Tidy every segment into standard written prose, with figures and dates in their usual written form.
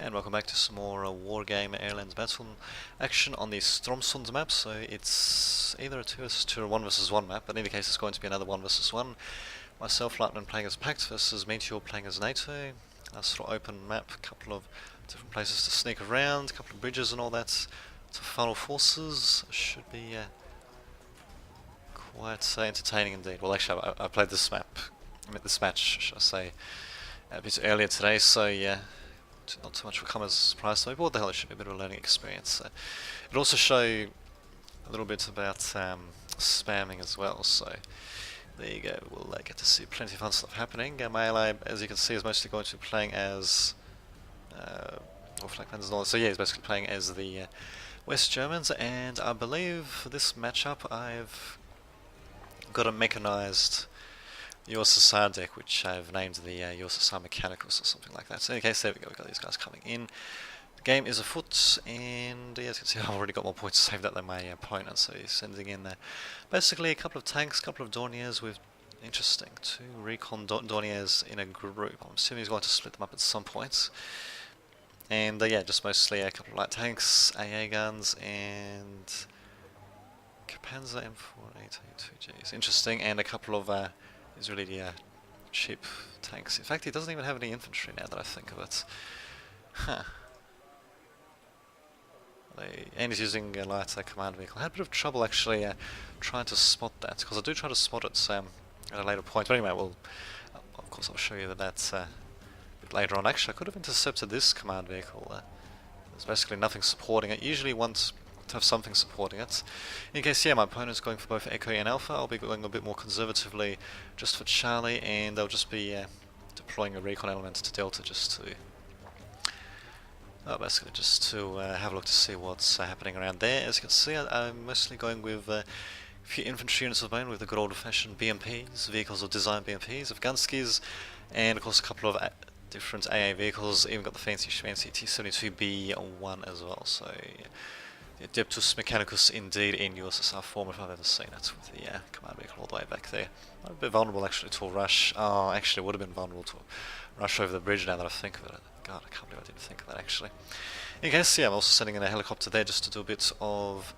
And welcome back to some more Wargame Airland battle action on the Stromsund map. So it's either a 2 vs 2 or 1 vs 1 map, but in any case it's going to be another 1 vs 1. Myself, Lightman, playing as Pact versus Meteor playing as NATO. A sort of open map, a couple of different places to sneak around, a couple of bridges and all that. To final forces should be quite entertaining indeed. Well, actually, I played this map, this match, should I say, a bit earlier today, so yeah. Not too much will come as a surprise to me, but what the hell, it should be a bit of a learning experience. So it'll also show you a little bit about spamming as well, so there you go, we'll get to see plenty of fun stuff happening. My ally, as you can see, is mostly going to be playing as so yeah, he's basically playing as the West Germans, and I believe for this matchup I've got a mechanized USSR deck, which I've named the USSR Mechanicals or something like that. So in any case, there we go, we've got these guys coming in. The game is afoot, and yeah, as you can see, I've already got more points saved up than my opponent, so he's sending in basically a couple of tanks, a couple of Dorniers with, interesting, 2 recon Dorniers in a group. I'm assuming he's going to split them up at some point. And yeah, just mostly a couple of light tanks, AA guns, and Panzer M4A2Gs. Interesting, and a couple of is really cheap tanks. In fact, he doesn't even have any infantry now that I think of it. Huh. And he's using a light command vehicle. I had a bit of trouble actually trying to spot that, because I do try to spot it at a later point. But anyway, well, of course I'll show you that a bit later on. Actually, I could have intercepted this command vehicle. There's basically nothing supporting it. Usually once to have something supporting it. In case, yeah, my opponent's going for both Echo and Alpha, I'll be going a bit more conservatively just for Charlie, and they'll just be deploying a recon element to Delta just to basically just to have a look to see what's happening around there. As you can see, I'm mostly going with a few infantry units of mine with the good old-fashioned BMPs, vehicles of design BMPs, of Gunskis, and of course a couple of different AA vehicles, even got the fancy schmancy T-72B1 as well, so the Adeptus Mechanicus indeed in USSR form, if I've ever seen it, with the command vehicle all the way back there. A bit vulnerable actually to a rush. Oh, actually it would have been vulnerable to a rush over the bridge now that I think of it. God, I can't believe I didn't think of that actually. In case, yeah, I'm also sending in a helicopter there just to do a bit of,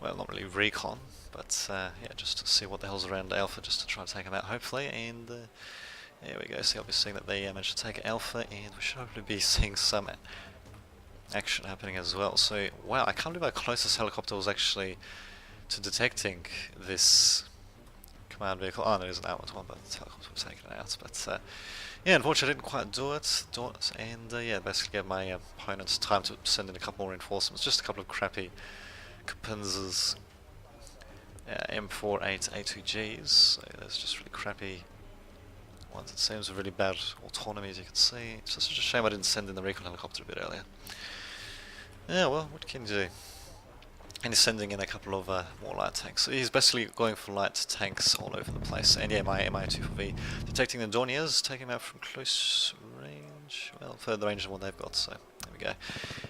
well, not really recon, but yeah, just to see what the hell's around Alpha, just to try and take them out hopefully, and there we go. So I'll be seeing that they managed to take Alpha, and we should hopefully be seeing some action happening as well. So wow, I can't believe our closest helicopter was actually to detecting this command vehicle. Oh, there is an outward one, but the helicopter was taken out. But yeah, unfortunately I didn't quite do it, and yeah, basically gave my opponents time to send in a couple more reinforcements, just a couple of crappy Panzers M4A2Gs, so there's just really crappy ones, it seems, with really bad autonomy, as you can see. It's just such a shame I didn't send in the recon helicopter a bit earlier. Yeah, well, what can you do? And he's sending in a couple of more light tanks. So he's basically going for light tanks all over the place. And yeah, my MI-24V detecting the Dorniers, taking them out from close range. Well, further range than what they've got, so there we go.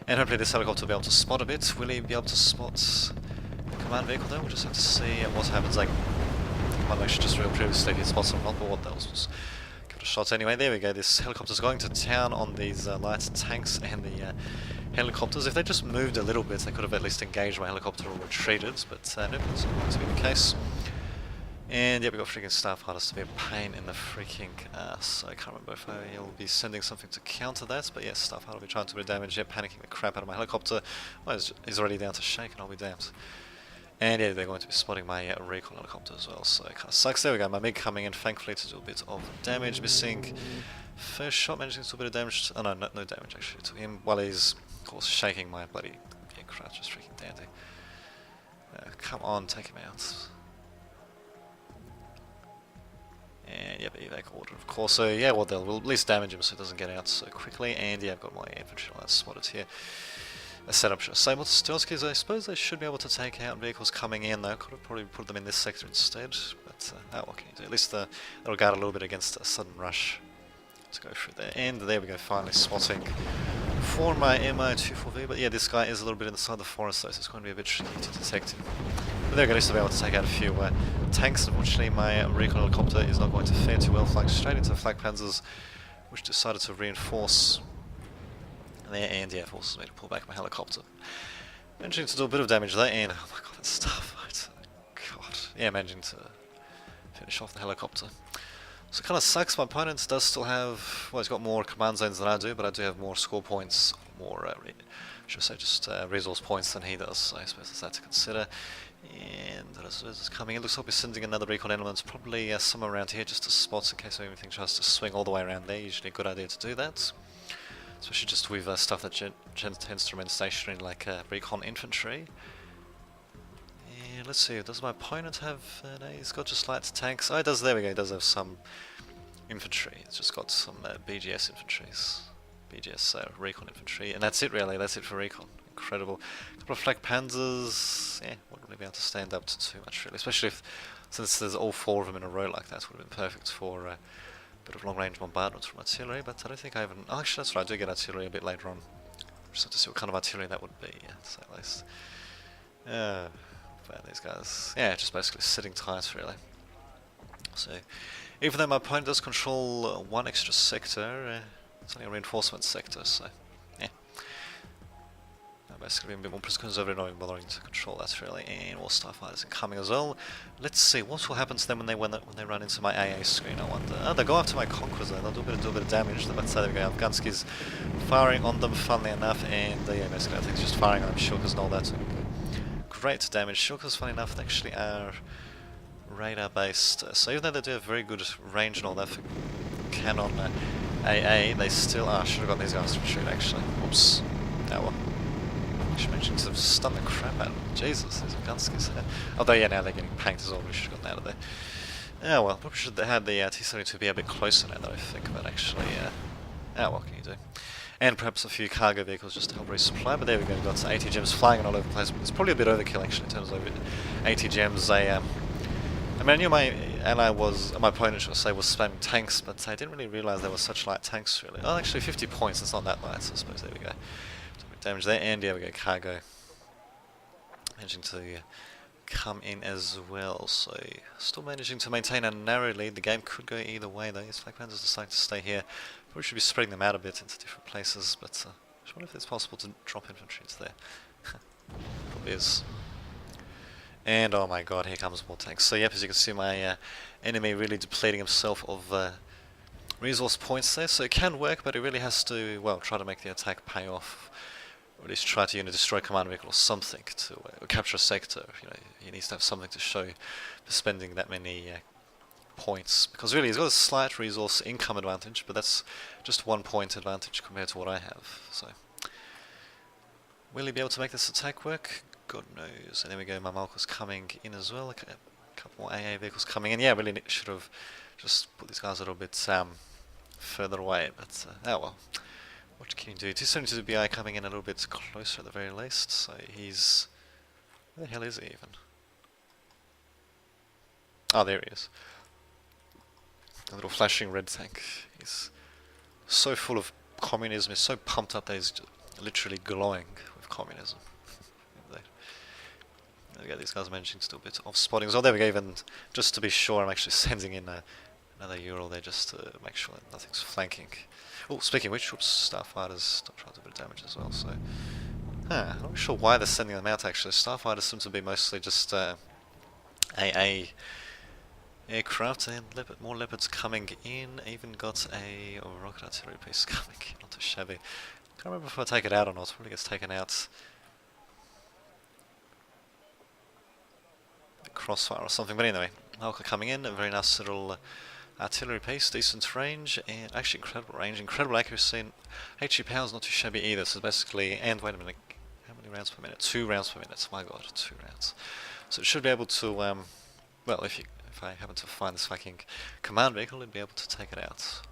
And hopefully this helicopter will be able to spot a bit. Will he be able to spot the command vehicle though? We'll just have to see what happens. Like, I might actually just real previously he spots them not, but what else was. Give it a shot anyway. There we go. This helicopter's going to town on these light tanks and the helicopters. If they just moved a little bit, they could have at least engaged my helicopter or retreated, but nope, that's not going to be the case. And yeah, we've got freaking Starfighters to be a pain in the freaking ass. So I can't remember if he'll be sending something to counter that, but yes, Starfighter will be trying to do damage, yeah, panicking the crap out of my helicopter. Well, he's already down to shake, and I'll be damned. And yeah, they're going to be spotting my recon helicopter as well, so it kind of sucks. There we go, my MiG coming in, thankfully, to do a bit of damage. Missing first shot, managing to do a bit of damage. Oh no, no damage actually to him, while he's, of course, shaking my bloody crouch. Just freaking dandy. Come on, take him out. And yeah, evac order, of course. So yeah, well, we'll at least damage him so he doesn't get out so quickly. And yeah, I've got my infantry lines spotted here. A setup, should I say. Well, Stelskis, I suppose they should be able to take out vehicles coming in though. Could have probably put them in this sector instead, but what can you do? At least they'll guard a little bit against a sudden rush to go through there. And there we go, finally spotting for my MI-24V. But yeah, this guy is a little bit inside the forest though, so it's going to be a bit tricky to detect him. But there we go, at least I'll be able to take out a few tanks. Unfortunately, my recon helicopter is not going to fare too well, flying straight into the flak panzers which decided to reinforce there, and yeah, forces me to pull back my helicopter. Managing to do a bit of damage there, and oh my god, that starfight. God, yeah, managing to finish off the helicopter. So it kind of sucks. My opponent does still have, well, he's got more command zones than I do, but I do have more score points, more, should I say, just resource points than he does. So I suppose that's that to consider. And as it's coming, it looks like we're sending another recon element, probably somewhere around here, just to spot in case anything tries to swing all the way around there. Usually a good idea to do that. Especially just with stuff that tends to remain stationary, like recon infantry. And let's see, does my opponent have... no, he's got just light tanks. Oh, he does, there we go, he does have some infantry. He's just got some BGS infantries. BGS recon infantry. And that's it really, that's it for recon. Incredible. A couple of flak panzers, yeah, wouldn't really be able to stand up to too much really. Especially if, since there's all four of them in a row like that, would have been perfect for... bit of long-range bombardment from artillery, but I don't think I have an... Oh, actually, that's right, I do get artillery a bit later on. Just have to see what kind of artillery that would be, yeah, to say at least. But these guys, yeah, just basically sitting tight, really. So, even though my opponent does control one extra sector, it's only a reinforcement sector, so, yeah. Basically being a bit more conservative, not even bothering to control that really, and more starfighters incoming as well. Let's see what will happen to them when they run into my AA screen. I wonder. Oh, they go after my conquerors though. They'll do a bit of damage. Let's say there we go. Afghanski's firing on them, funnily enough, and yeah, basically I think it's just firing on them. Shulkers and all that. Great damage. Shulkers, funny enough, they actually are radar based. So even though they do have very good range and all that for cannon AA, they still are. Should have got these guys to shoot actually. Oops. Oh well. She mentioned to stun the crap out of them. Jesus, these Afghanskis. Although, yeah, now they're getting pranked as well. We should have gotten out of there. Oh well, probably should have had the T-72 be a bit closer now that I think about actually. Oh, what can you do? And perhaps a few cargo vehicles just to help resupply. But there we go, we've got 80 gems flying all over the place. It's probably a bit overkill actually in terms of 80 gems. I mean, I knew my ally was, my opponent should I say, was spamming tanks, but I didn't really realise there were such light tanks really. Oh, actually 50 points, it's not that light, so I suppose there we go. Damage there, and yeah, we go cargo. Managing to come in as well, so still managing to maintain a narrow lead. The game could go either way though. Yes, Flak Panzers deciding to stay here. Probably should be spreading them out a bit into different places, but I wonder if it's possible to drop infantry into there. Probably is. And oh my god, here comes more tanks. So yep, as you can see, my enemy really depleting himself of resource points there, so it can work, but it really has to, well, try to make the attack pay off. Or at least try to destroy a command vehicle or something to capture a sector. He needs to have something to show for spending that many points. Because really, he's got a slight resource income advantage, but that's just 1 point advantage compared to what I have. So, will he be able to make this attack work? God knows. And there we go. My Malka's coming in as well. A couple more AA vehicles coming in. Yeah, really should have just put these guys a little bit further away. But oh well. What can you do? T-72 BI coming in a little bit closer at the very least, so he's... Where the hell is he even? Oh, there he is. A little flashing red tank. He's so full of communism, he's so pumped up that he's literally glowing with communism. There we go, these guys are managing to do a bit of spotting. Oh, there we go, even just to be sure, I'm actually sending in another Ural there just to make sure that nothing's flanking. Oh, speaking of which, whoops, Starfighters trying to do a bit of damage as well, so... I'm not really sure why they're sending them out actually. Starfighters seem to be mostly just AA aircraft, and more Leopards coming in. Even got a rocket artillery piece coming in, not too shabby. Can't remember if I take it out or not, probably gets taken out. A crossfire or something, but anyway, Malka coming in, a very nice little... artillery piece, decent range, and actually incredible range, incredible accuracy, and HE power's not too shabby either, so basically, and wait a minute, how many rounds per minute? 2 rounds per minute, my god, 2 rounds. So it should be able to, well, if I happen to find this fucking command vehicle, it'd be able to take it out.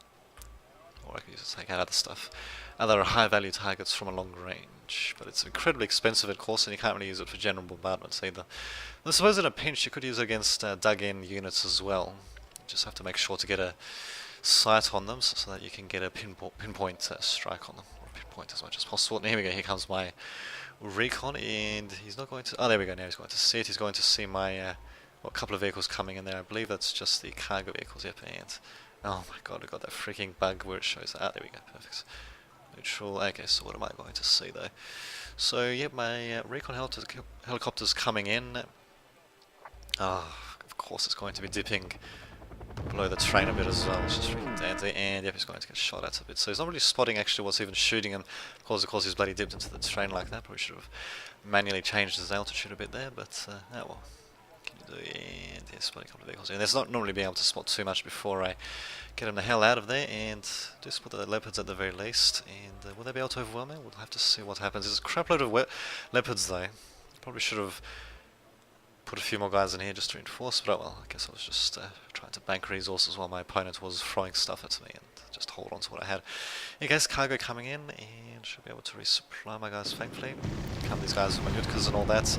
Or I could use it to take out other stuff. Other high value targets from a long range, but it's incredibly expensive of course, and you can't really use it for general bombardments either. And I suppose in a pinch you could use it against dug-in units as well. Just have to make sure to get a sight on them so that you can get a pinpoint strike on them, or pinpoint as much as possible. And here we go, here comes my recon, and he's not going to... Oh, there we go, now he's going to see it. He's going to see my... well, a couple of vehicles coming in there. I believe that's just the cargo vehicles, yep, and Oh my god, I got that freaking bug where it shows. Ah, there we go, perfect. Neutral. Okay, so what am I going to see though? So yeah, my recon helicopter's coming in. Ah, of course it's going to be dipping below the train a bit as well, which is freaking dandy, and yep, he's going to get shot at a bit. So he's not really spotting actually what's even shooting him, because of course he's bloody dipped into the train like that. Probably should have manually changed his altitude a bit there, but oh well. What can you do? And yeah, spotting a couple of vehicles. And there's not normally being able to spot too much before I get him the hell out of there, and do spot the leopards at the very least. And will they be able to overwhelm me? We'll have to see what happens. There's a crap load of leopards though. Probably should have put a few more guys in here just to reinforce, but oh well, I guess I was just trying to bank resources while my opponent was throwing stuff at me and just hold on to what I had. In case cargo coming in, and should be able to resupply my guys, thankfully. Here come these guys with my Utkas and all that.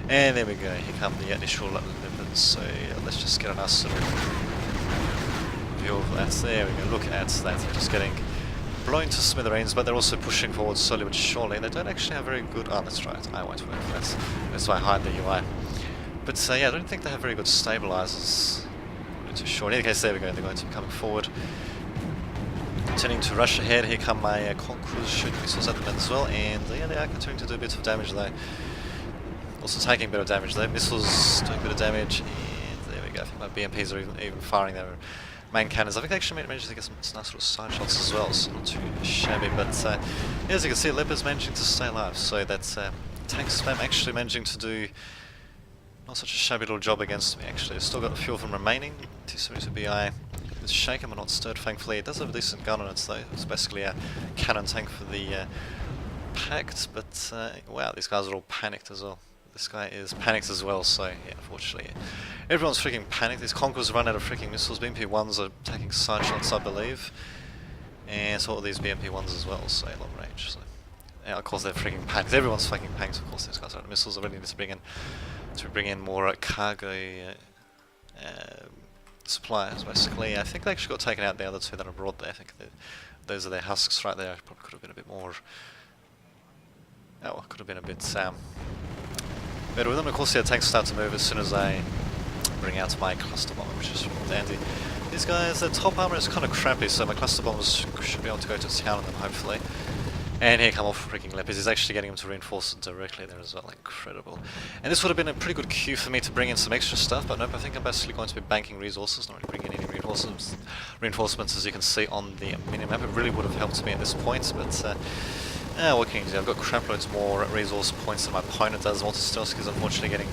And there we go, here come the initial leopards, so yeah, let's just get a nice sort of view of that. There we go, look at that, they're just getting blown to smithereens, but they're also pushing forward slowly but surely. They don't actually have very good... oh, that's right, I won't work for that. That's why I hide the UI. But yeah, I don't think they have very good stabilizers. I'm not too sure. In any case, there we go. They're going to be coming forward. Continuing to rush ahead. Here come my Conquerors shooting missiles at them as well. And yeah, they are continuing to do a bit of damage though. Also taking a bit of damage though. Missiles doing a bit of damage. And there we go. I think my BMPs are even firing their main cannons. I think they actually managed to get some nice little side shots as well. So not too shabby. But yeah, as you can see, Leopard's managing to stay alive. So that's tank spam actually managing to do not such a shabby little job against me actually. I've still got a few of them remaining. T-72 BI is shaken but not stirred, thankfully. It does have a decent gun on it though. It's basically a cannon tank for the Pact, but wow, these guys are all panicked as well. This guy is panicked as well, so yeah, unfortunately everyone's freaking panicked. These Conquerors run out of freaking missiles. BMP-1s are taking side shots, I believe. And so are these BMP-1s as well, so long range. So yeah, of course they're freaking panicked. Everyone's fucking panicked, of course. These guys are out of missiles. I really need to bring in more cargo supplies, basically. I think they actually got taken out, the other two that I brought there. I think those are their husks right there. I probably could have been a bit more... oh, could have been a bit better with them. Of course, yeah, tanks start to move as soon as I bring out my cluster bomber, which is real dandy. These guys, their top armor is kind of crappy, so my cluster bombers should be able to go to town on them, hopefully. And here come off freaking leopards. He's actually getting him to reinforce it directly there as well. Incredible. And this would have been a pretty good cue for me to bring in some extra stuff, but nope, I think I'm basically going to be banking resources, not really bringing in any reinforcements as you can see on the minimap. It really would have helped me at this point, but what can you do? I've got crap loads more resource points than my opponent does. Walter is unfortunately getting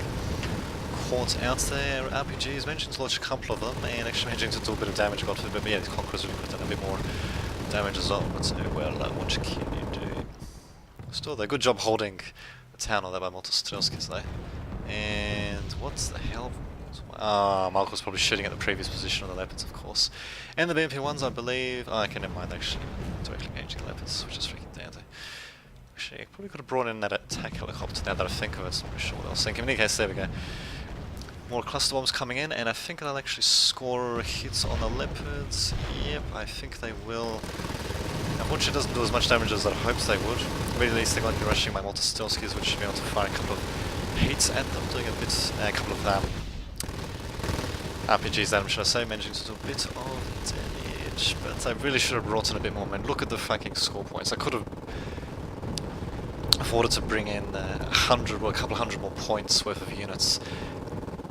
caught out there. RPGs mentioned to launch a couple of them, and actually managing to do a bit of damage, got but yeah, these Conquerors really could have done a bit more damage as well. But well, what can you do? Still, they're good job holding the town on there by Motostrelskis though. And what's the hell? Ah, Mark was probably shooting at the previous position of the Leopards, of course. And the BMP-1s, I believe... oh, okay, never mind, actually. Directly engaging the Leopards, which is freaking dandy. Actually, I probably could have brought in that attack helicopter now that I think of it. I'm not sure what I was thinking. In any case, there we go. More cluster bombs coming in, and I think they'll actually score hits on the Leopards. Yep, I think they will. Unfortunately, it doesn't do as much damage as I hoped they would. At the very least, they're going to be rushing my Motostrelskis, which should be able to fire a couple of hits at them, doing a bit, a couple of RPGs at them, should I say, managing to do a bit of damage. But I really should have brought in a bit more men. Look at the fucking score points. I could have afforded to bring in 100 or a couple of hundred more points worth of units,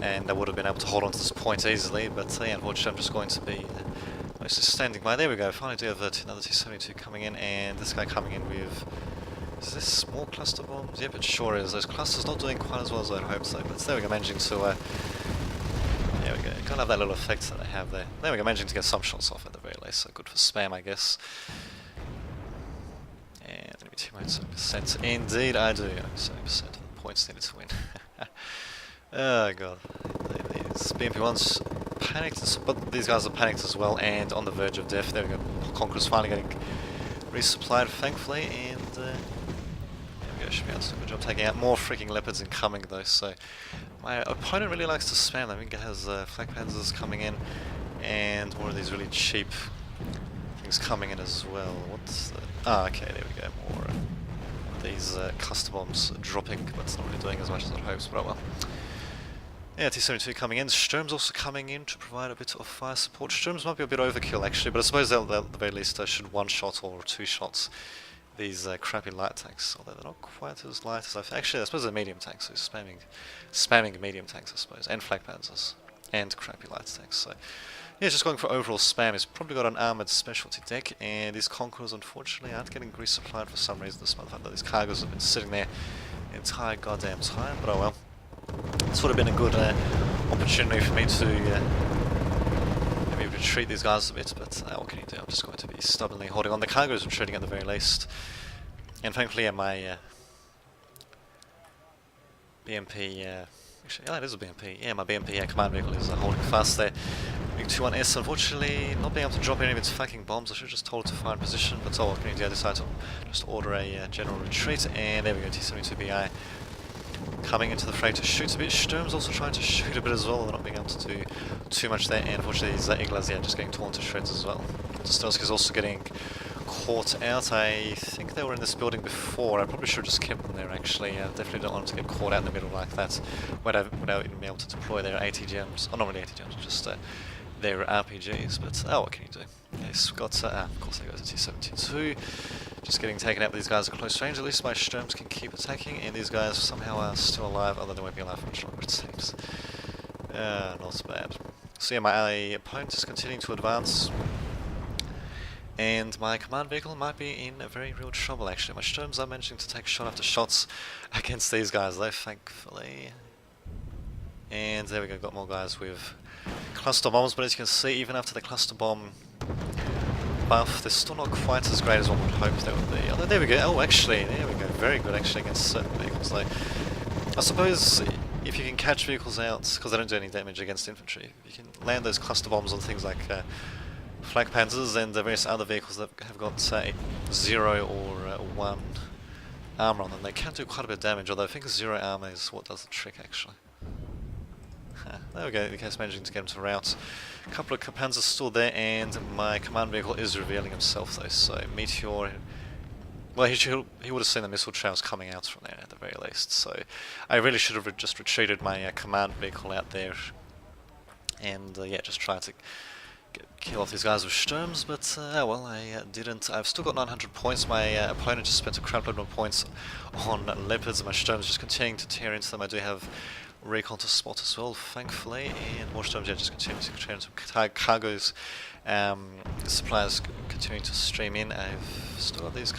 and I would have been able to hold on to this point easily, but yeah, unfortunately I'm just going to be mostly standing by. There we go, finally do have another T-72 coming in, and this guy coming in with... is this small cluster bombs? Yep, it sure is. Those clusters not doing quite as well as I'd hoped so, but there we go, managing to... there we go, kind of have that little effect that I have there. There we go, managing to get some shots off at the very least, so good for spam, I guess. And enemy teammates 70%. Indeed, I do. 70% of the points needed to win. Oh god. These BMP-1s panicked, but these guys are panicked as well and on the verge of death. There we go. Conqueror's finally getting resupplied, thankfully, and there we go. Should be able to do a good job taking out more freaking Leopards incoming though. So my opponent really likes to spam. I think it has Flak Panzers coming in and more of these really cheap things coming in as well. What's the... ah, okay, there we go. More these cluster bombs dropping, but it's not really doing as much as I'd hoped, but oh well. Yeah, T-72 coming in. Sturm's also coming in to provide a bit of fire support. Sturms might be a bit overkill actually, but I suppose they'll at the very least should one-shot or two-shot these crappy light tanks, although they're not quite as light as actually I suppose they're medium tanks, so spamming medium tanks I suppose, and flak panzers, and crappy light tanks, so yeah, just going for overall spam. He's probably got an armoured specialty deck, and these Conquerors unfortunately aren't getting grease supplied for some reason this month. I know these cargoes have been sitting there the entire goddamn time, but oh well. This would have been a good opportunity for me to maybe retreat these guys a bit, but what can you do? I'm just going to be stubbornly holding on. The cargoes retreating at the very least, and thankfully my BMP, actually, yeah, it is a BMP. Yeah, my BMP command vehicle is holding fast there. Big 21S, unfortunately, not being able to drop any of its fucking bombs. I should have just told it to fire in position, but oh, what can you do? I decided to just order a general retreat, and there we go, T-72BI coming into the fray to shoot a bit. Sturm's also trying to shoot a bit as well, they're not being able to do too much there, and unfortunately these Iglas, yeah, just getting torn to shreds as well. Dostelsky's also getting caught out. I think they were in this building before. I probably should have just kept them there actually. Definitely don't want them to get caught out in the middle like that without even being able to deploy their ATGMs. Oh, not really ATGMs, just their RPGs, but oh, what can you do? Yes, got of course they go to T-72. Just getting taken out, but these guys are close range. At least my Sturms can keep attacking, and these guys somehow are still alive, although they won't be alive for much longer it seems. Not bad. So yeah, my opponent is continuing to advance, and my command vehicle might be in a very real trouble actually. My Sturms are managing to take shot after shots against these guys though, thankfully. And there we go, got more guys with cluster bombs, but as you can see, even after the cluster bomb buff, they're still not quite as great as one would hope they would be. Although there we go, oh actually, there we go, very good actually against certain vehicles though. I suppose if you can catch vehicles out, because they don't do any damage against infantry, if you can land those cluster bombs on things like flak panzers and the various other vehicles that have got say 0 or 1 armor on them, they can do quite a bit of damage, although I think 0 armor is what does the trick actually. There we go, the case managing to get him to rout. A couple of Panzers still there, and my command vehicle is revealing himself though, so Meteor, well he would have seen the missile trails coming out from there at the very least, so I really should have just retreated my command vehicle out there, and yeah, just try to kill off these guys with Sturms, but oh well, I didn't. I've still got 900 points, my opponent just spent a crap load of points on Leopards, and my Sturms just continuing to tear into them. I do have recon to spot as well, thankfully, and more Sturms, yeah, just continuing to tear into cargoes. Supplies continuing to stream in. I've still got these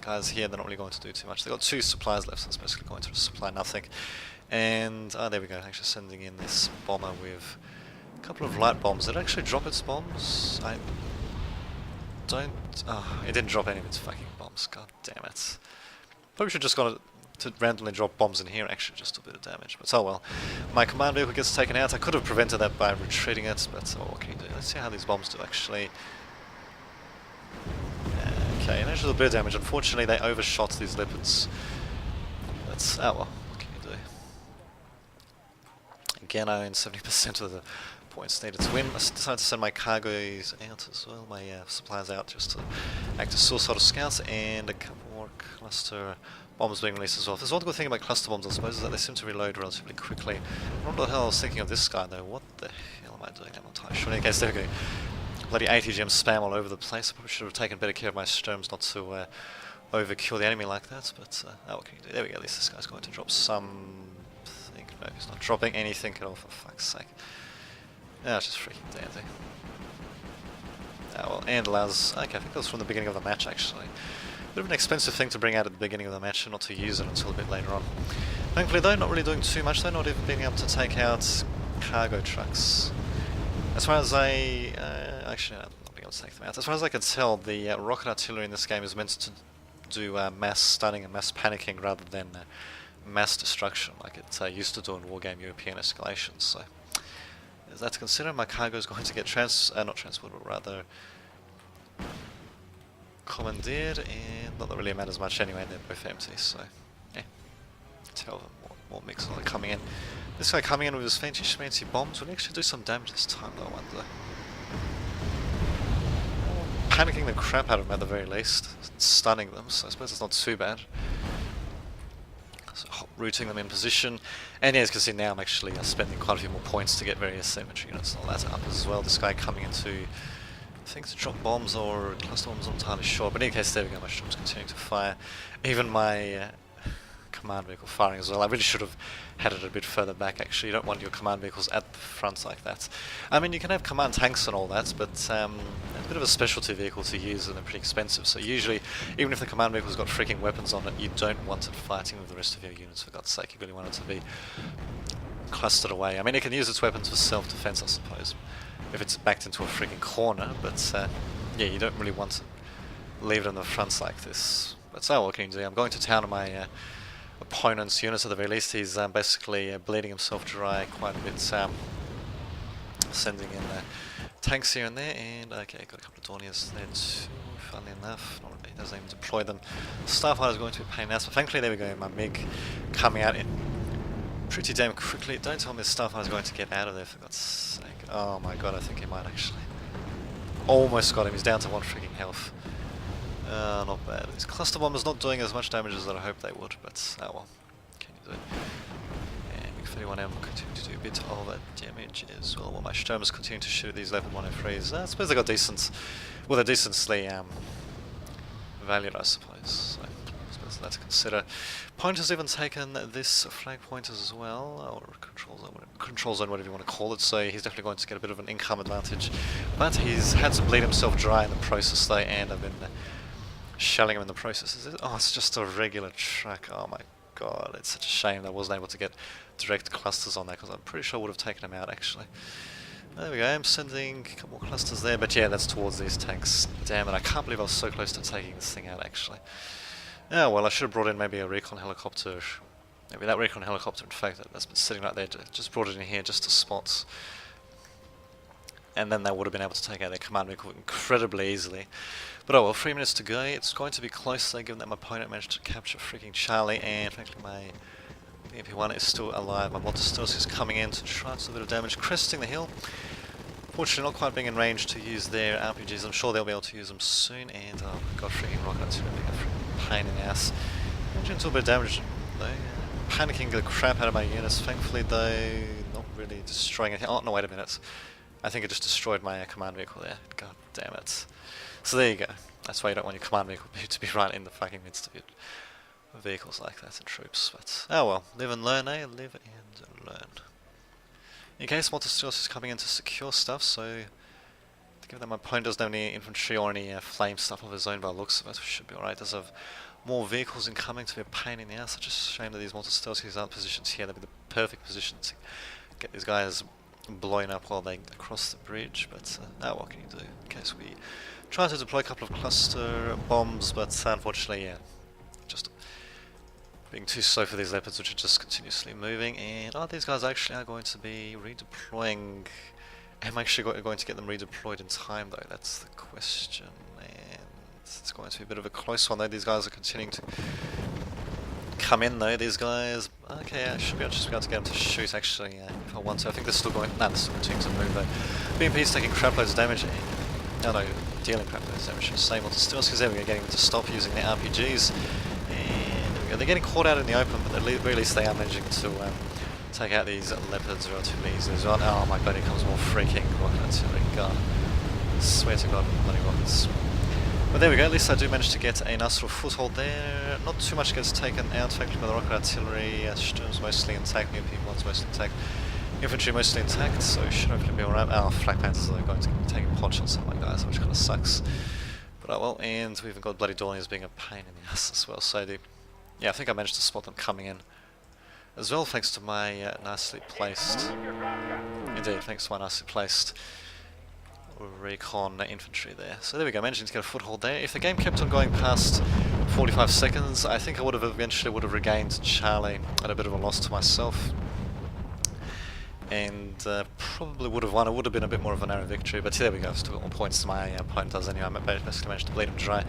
guys here, they're not really going to do too much. They've got 2 supplies left, so it's basically going to supply nothing. And, there we go, actually sending in this bomber with a couple of light bombs. Did it actually drop its bombs? I don't... Oh, it didn't drop any of its fucking bombs, god damn it. Probably should have just gone to randomly drop bombs in here, actually, just a bit of damage, but oh well. My command vehicle gets taken out. I could have prevented that by retreating it, but oh, what can you do? Let's see how these bombs do, actually. Okay, and actually a bit of damage. Unfortunately, they overshot these Leopards. But, oh well, what can you do? Again, I own 70% of the points needed to win. I decided to send my cargoes out as well, my supplies out, just to act as suicidal scouts, and a couple more cluster bombs being released as well. There's one good thing about cluster bombs, I suppose, is that they seem to reload relatively quickly. I don't know what the hell I was thinking of this guy though. What the hell am I doing? I'm not entirely sure. In any case, there we go. Bloody ATGM spam all over the place. I probably should have taken better care of my Sturms not to overkill the enemy like that, but oh, what can you do? There we go, at least this guy's going to drop something. No, he's not dropping anything at all, for fuck's sake. Oh, it's just freaking dandy. Oh well, and allows... Okay, I think that was from the beginning of the match actually. Bit of an expensive thing to bring out at the beginning of the match and not to use it until a bit later on. Thankfully though, not really doing too much though, not even being able to take out cargo trucks. As far as I... actually, no, not being able to take them out. As far as I can tell, the rocket artillery in this game is meant to do mass stunning and mass panicking rather than mass destruction like it used to do in Wargame European Escalations, so... Is that to consider? My cargo is going to get not transported, but rather... commandeered, and not that really matters much anyway, they're both empty, so yeah. Tell them more mix are coming in. This guy coming in with his fancy schmancy bombs will actually do some damage this time though, I wonder. Panicking the crap out of them at the very least, stunning them, so I suppose it's not too bad. So hot rooting them in position, and yeah, as you can see now I'm actually spending quite a few more points to get various infantry units and all that up as well. This guy coming into, I think, to drop bombs or cluster bombs, I'm not entirely sure, but in any case, there we go, my Strom's continuing to fire. Even my command vehicle firing as well. I really should have had it a bit further back actually. You don't want your command vehicles at the front like that. I mean, you can have command tanks and all that, but it's a bit of a specialty vehicle to use and they're pretty expensive, so usually, even if the command vehicle's got freaking weapons on it, you don't want it fighting with the rest of your units, for God's sake. You really want it to be clustered away. I mean, it can use its weapons for self-defense, I suppose, if it's backed into a freaking corner, but yeah, you don't really want to leave it in the fronts like this. But so what can you do? I'm going to town on my opponent's units at the very least. He's basically bleeding himself dry quite a bit, sending in tanks here and there, and okay, got a couple of Dorniers there too, funnily enough. Not really, doesn't even deploy them. Starfighter is going to be a pain in the ass, but thankfully there we go, my MiG coming out in pretty damn quickly. Don't tell me the Starfighter is going to get out of there, for God's sake. Oh my god, I think he might actually. Almost got him, he's down to 1 freaking health. Not bad. These cluster bombers not doing as much damage as I hoped they would, but oh well. Can you do it? And MiG-31M continue to do a bit of damage as well. While my Sturmers continue to shoot these level 103s. I suppose they got decent. Well, they're decently valued, I suppose. So I suppose that's to consider. Pointer's even taken this flag pointers as well, or control zone, whatever you want to call it. So he's definitely going to get a bit of an income advantage. But he's had to bleed himself dry in the process, though, and I've been shelling him in the process. Oh, it's just a regular track. Oh my god, it's such a shame that I wasn't able to get direct clusters on that, because I'm pretty sure I would have taken him out actually. There we go, I'm sending a couple more clusters there, but yeah, that's towards these tanks. Damn it, I can't believe I was so close to taking this thing out actually. Oh well, I should have brought in maybe a recon helicopter. Maybe that recon helicopter, in fact, that's been sitting right there, just brought it in here just to spot. And then they would have been able to take out their command vehicle incredibly easily. But oh well, 3 minutes to go. It's going to be close though, given that my opponent managed to capture freaking Charlie, and frankly my BMP-1 is still alive. My Montestosis is coming in to try to do a bit of damage, cresting the hill. Fortunately not quite being in range to use their RPGs. I'm sure they'll be able to use them soon, and oh my god, freaking rocket artillery, being a freaking pain in the ass. Managing to a bit of damage though, panicking the crap out of my units. Thankfully though, not really destroying anything. Oh no, wait a minute. I think it just destroyed my command vehicle there. God damn it. So there you go. That's why you don't want your command vehicle to be right in the fucking midst of your vehicles like that and troops. But oh well, live and learn, eh? Live and learn. In case Montestosis is coming in to secure stuff, so given that my opponent doesn't have any infantry or any flame stuff of his own by the looks of it, should be alright. Does have more vehicles incoming to be a pain in the ass. Such a shame that these Montestosis aren't positioned here. They'd be the perfect position to get these guys blowing up while they cross the bridge, but now what can you do? In case we try to deploy a couple of cluster bombs, but unfortunately, yeah, just being too slow for these leopards, which are just continuously moving. And these guys actually are going to be redeploying. Am I actually going to get them redeployed in time, though? That's the question, and it's going to be a bit of a close one, though. These guys are continuing to come in though, these guys. Okay, I should be able to get them to shoot actually, if I want to. I think they're still going. Nah, they're still continuing to move though. BMP's taking crap loads of damage. No, dealing crap loads of damage. Same with the Steels, because there we go, getting them to stop using their RPGs. And there we go. They're getting caught out in the open, but at the very least they are managing to take out these leopards relatively easily as well. Oh my god, here comes more freaking rocket artillery. God, I swear to god, bloody rockets. But there we go, at least I do manage to get a nice little foothold there. Not too much gets taken out, thankfully, by the rocket artillery. Sturm's mostly intact, MP-1's mostly intact. Infantry mostly intact, so it should hopefully be alright. Oh, Flak Panthers are going to be taking pot shots on my guys, which kind of sucks. But oh well, and we've even got bloody Dorniers being a pain in the ass as well. So yeah, I think I managed to spot them coming in as well, thanks to my nicely placed... Indeed, thanks to my nicely placed recon infantry there. So there we go, managing to get a foothold there. If the game kept on going past 45 seconds, I think I would have eventually regained Charlie at a bit of a loss to myself. And probably would have won. It would have been a bit more of a narrow victory, but there we go, I've still got more points than my opponent does anyway. I basically managed to bleed him dry.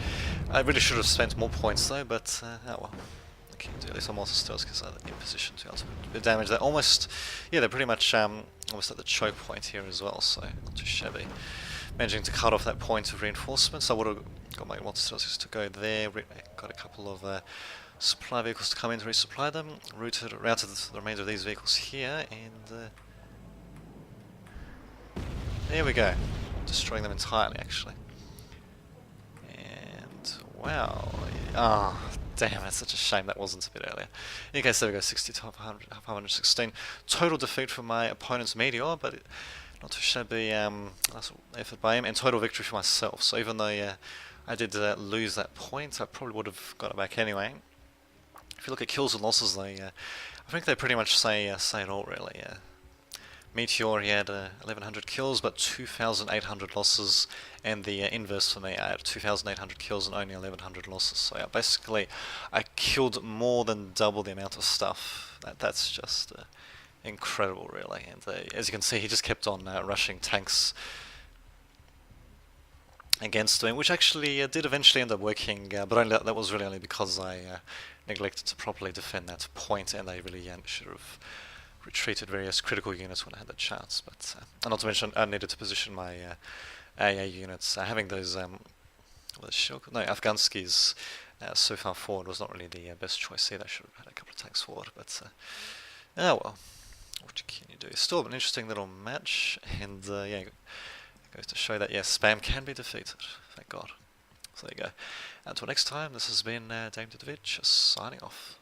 I really should have spent more points though, but oh well. Okay, at least I'm also still in position to do a bit of damage. They're almost, yeah, they're pretty much almost at the choke point here as well, so not too shabby. Managing to cut off that point of reinforcements. I would have got my Montestosis to go there, got a couple of supply vehicles to come in to resupply them. Routed the remainder of these vehicles here, and there we go. Destroying them entirely, actually. And wow, ah, damn, that's such a shame that wasn't a bit earlier. Okay, so there we go, 60 to 516. Total defeat for my opponent's Meteor, but not too shabby nice effort by him, and total victory for myself. So even though I did lose that point, I probably would have got it back anyway. If you look at kills and losses, I think they pretty much say it all, really. Meteor, he had 1100 kills, but 2,800 losses, and the inverse for me, I had 2,800 kills and only 1100 losses. So yeah, basically, I killed more than double the amount of stuff. That's just incredible, really. And as you can see, he just kept on rushing tanks against him, which actually did eventually end up working, but only that was really only because I neglected to properly defend that point, and they really should have retreated various critical units when I had the chance. But and not to mention, I needed to position my AA units. Having those Afghanskis so far forward was not really the best choice either. I should have had a couple of tanks forward, but oh well. What can you do? Still an interesting little match, and yeah, it goes to show that yes, spam can be defeated. Thank God. So there you go. Until next time, this has been Dame Didovich signing off.